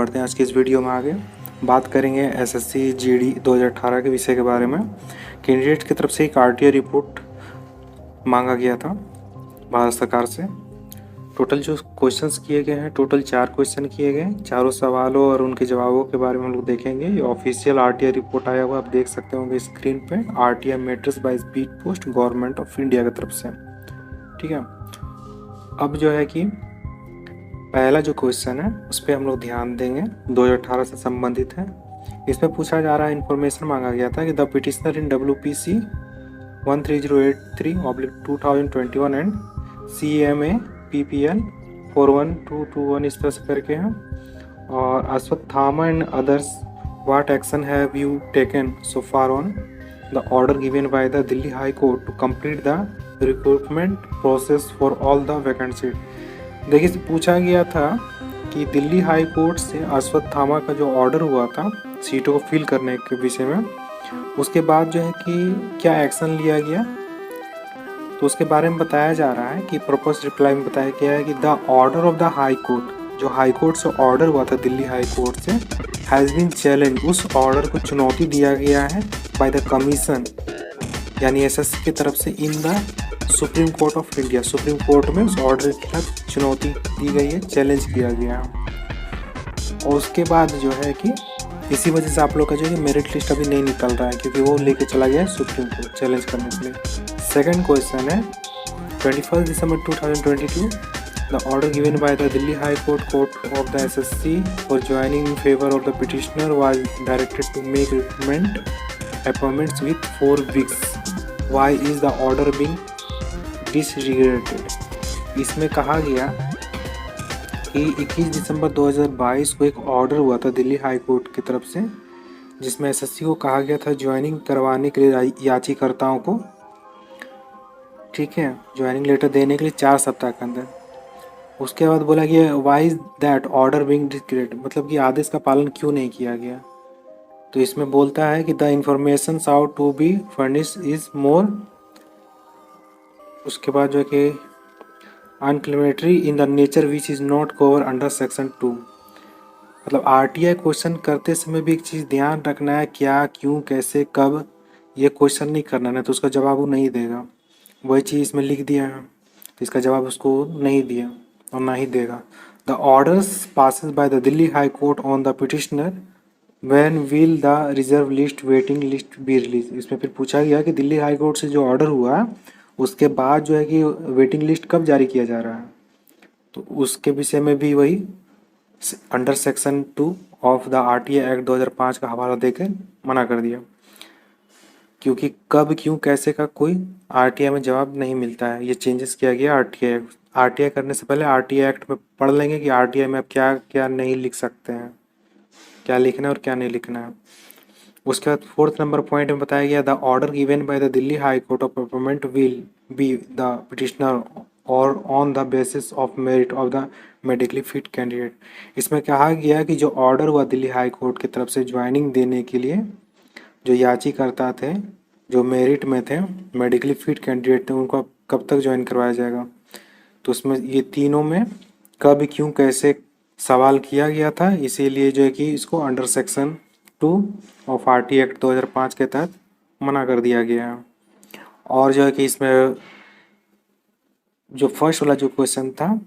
बढ़ते हैं आज की इस वीडियो में आगे। बात करेंगे एसएससी जीडी 2018 के विषय के बारे में। कैंडिडेट की तरफ से एक आरटीआई रिपोर्ट मांगा गया था भारत सरकार से। टोटल जो क्वेश्चंस किए गए हैं, टोटल 4 क्वेश्चन किए गए। चारों सवालों और उनके जवाबों के बारे में हम लोग देखेंगे। ये ऑफिशियल आरटीआई रिपोर्ट आया हुआ आप देख सकते होंगे स्क्रीन पे। RTI matrix by speed post government of India की तरफ से, ठीक है। अब जो है कि पहला जो क्वेश्चन है उस पर हम लोग ध्यान देंगे, 2018 से संबंधित है। इसमें पूछा जा रहा है, इन्फॉर्मेशन मांगा गया था कि the petitioner in WPC 13083/2021 and CMA PPL 41221 इस तरह से करके हैं। और Ashwatthama and others what action have you taken so far on the order given by the Delhi high court to complete the recruitment process for all the vacant seat. देखिए, पूछा गया था कि दिल्ली हाई कोर्ट से अश्वत्थामा का जो ऑर्डर हुआ था सीटों को फिल करने के विषय में, उसके बाद जो है कि क्या एक्शन लिया गया, तो उसके बारे में बताया जा रहा है कि प्रपोज रिप्लाई में बताया गया है कि the order of the high court, जो हाई कोर्ट से ऑर्डर हुआ था दिल्ली हाई कोर्ट से, हैज़ बीन चैलेंज, उस ऑर्डर को चुनौती दिया गया है बाय द कमीशन, यानी एसएससी की तरफ से in the supreme court of India. Supreme court में उस ऑर्डर के खिलाफ चुनौती दी गई है, चैलेंज किया गया है। और उसके बाद जो है कि इसी वजह से आप लोग का जो है मेरिट लिस्ट अभी नहीं निकल रहा है, क्योंकि वो लेके चला गया है सुप्रीम कोर्ट चैलेंज करने के लिए। सेकंड क्वेश्चन है 21 December 2022 the order given by the Delhi high court of the SSC for joining in favour of the petitioner was directed to make recruitment appointments with 4 weeks. Why is the order being disregarded. इसमें कहा गया कि 21 December 2022 को एक order हुआ था Delhi high court की तरफ से, जिसमें एसएससी को कहा गया था ज्वाइनिंग करवाने के लिए याचिकाकर्ताओं को, ठीक है, ज्वाइनिंग लेटर देने के लिए 4 सप्ताह के अंदर। उसके बाद बोला गया why is that order being disregarded, मतलब कि आदेश का पालन क्यों नहीं किया गया। तो इसमें बोलता है कि the information ought to be furnish is more, उसके बाद जो है कि unclamatory in the nature which is not cover under section 2। मतलब आरटीआई क्वेश्चन करते समय भी एक चीज़ ध्यान रखना है, क्या, क्यों, कैसे, कब, ये क्वेश्चन नहीं करना है, तो उसका जवाब वो नहीं देगा। वही चीज़ इसमें लिख दिया है, तो इसका जवाब उसको नहीं दिया और ना ही देगा। The orders passes bye the Delhi high court on the petitioner when will the reserve list waiting list be release. इसमें फिर पूछा गया कि दिल्ली हाई कोर्ट से जो ऑर्डर हुआ उसके बाद जो है कि वेटिंग लिस्ट कब जारी किया जा रहा है, तो उसके विषय में भी वही under section 2 of the RTI act 2005 का हवाला देकर मना कर दिया, क्योंकि कब, क्यों, कैसे का कोई आरटीआई में जवाब नहीं मिलता है। ये चेंजेस किया गया आरटीआई करने से पहले आरटीआई एक्ट में पढ़ लेंगे कि आरटीआई में आप क्या क्या नहीं लिख सकते हैं, क्या लिखना है और क्या नहीं लिखना है। उसके बाद 4th नंबर पॉइंट में बताया गया the order given by the Delhi high court of appointment will be the petitioner और on the basis of merit of the medically fit candidate. इसमें कहा गया कि जो ऑर्डर हुआ दिल्ली हाई कोर्ट की तरफ से ज्वाइनिंग देने के लिए, जो याचिकाकर्ता थे, जो मेरिट में थे, मेडिकली फिट कैंडिडेट थे, उनको कब तक ज्वाइन करवाया जाएगा। तो उसमें ये तीनों में कब, क्यों, कैसे सवाल किया गया था, इसीलिए जो है कि इसको under section 2 of RTI act 2005 के तहत मना कर दिया गया है। और जो है कि इसमें जो फर्स्ट वाला जो क्वेश्चन था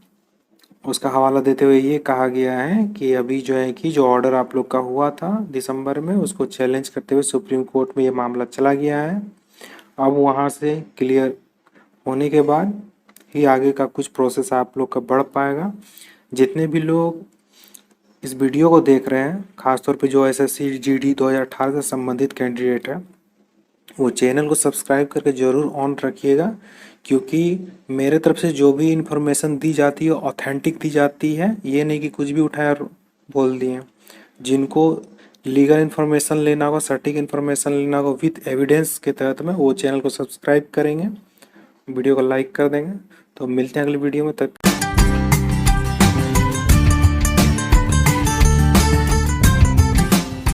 उसका हवाला देते हुए ये कहा गया है कि अभी जो है कि जो ऑर्डर आप लोग का हुआ था दिसंबर में, उसको चैलेंज करते हुए सुप्रीम कोर्ट में ये मामला चला गया है। अब वहाँ से क्लियर होने के बाद ही आगे का कुछ प्रोसेस आप लोग का बढ़ पाएगा। जितने भी लोग इस वीडियो को देख रहे हैं, खासतौर पे जो एसएससी जीडी 2018 से संबंधित कैंडिडेट है, वो चैनल को सब्सक्राइब करके ज़रूर ऑन रखिएगा, क्योंकि मेरे तरफ से जो भी इन्फॉर्मेशन दी जाती है ऑथेंटिक दी जाती है। ये नहीं कि कुछ भी उठाया और बोल दिए। जिनको लीगल इन्फॉर्मेशन लेना होगा, सटीक इन्फॉर्मेशन लेना होगा विथ एविडेंस के तहत में, वो चैनल को सब्सक्राइब करेंगे, वीडियो को लाइक कर देंगे। तो मिलते हैं अगली वीडियो में, तब